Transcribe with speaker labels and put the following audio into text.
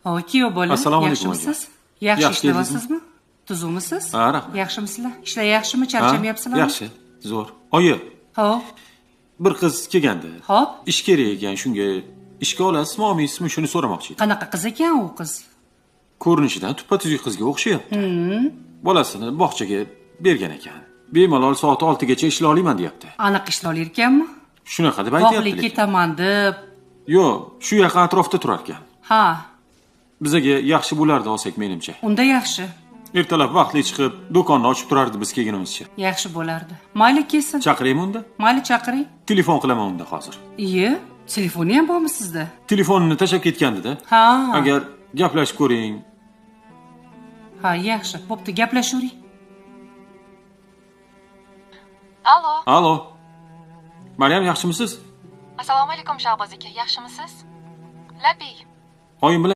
Speaker 1: Kuyov bola,
Speaker 2: Assalomu alaykum,
Speaker 1: yaxshimisiz?
Speaker 2: aka.
Speaker 1: Yaxshi
Speaker 2: Yaxshi
Speaker 1: ishlayapsizmi? Tuzukmisiz?
Speaker 2: Ha, rahmat.
Speaker 1: Yaxshimisizlar? Ishlar yaxshimi? Charchamayapsizlarmi?
Speaker 2: Yaxshi, zo'r. Oyi,
Speaker 1: Hop,
Speaker 2: bir qiz kelgandi.
Speaker 1: hop.
Speaker 2: Ish kerak ekan, shunga ishga olasizmi, olmaysizmi, shuni so'ramoqchi edim.
Speaker 1: Qanaqa qiz ekan u qiz?
Speaker 2: Ko'rinishidan tuppa-tuzuk qizga o'xshayapti. Bolasini bog'chaga bergan ekan. Bemalol soat 6 gacha ishlay olaman deyapti.
Speaker 1: Aniq ishla olar ekanmi?
Speaker 2: Shunaqa deb aytayapti.
Speaker 1: Bog'lik ketaman deb.
Speaker 2: Yo'q, shu yaqin atrofda turar ekan.
Speaker 1: Ha,
Speaker 2: Bizaga yaxshi bo'lardi olsak menimcha.
Speaker 1: unda yaxshi.
Speaker 2: Ertalab vaqtli chiqib, do'konni ochib turardi biz kelgunimizcha.
Speaker 1: Yaxshi bo'lardi. Mayli kelsin.
Speaker 2: Chaqiraymi unda?
Speaker 1: Mayli chaqiring.
Speaker 2: Telefon qilaman unda hozir.
Speaker 1: Iye, telefoni ham bormi sizda?
Speaker 2: Telefonini tashlab ketgandi-da.
Speaker 1: Ha.
Speaker 2: Agar gaplashib ko'ring.
Speaker 1: Ha, yaxshi. Bo'pti, gaplashavering.
Speaker 3: Alo.
Speaker 2: Alo. Maryam, yaxshimisiz?
Speaker 3: Assalomu alaykum Shahboz aka, yaxshimisiz? Labbiy.
Speaker 2: Oyim bilan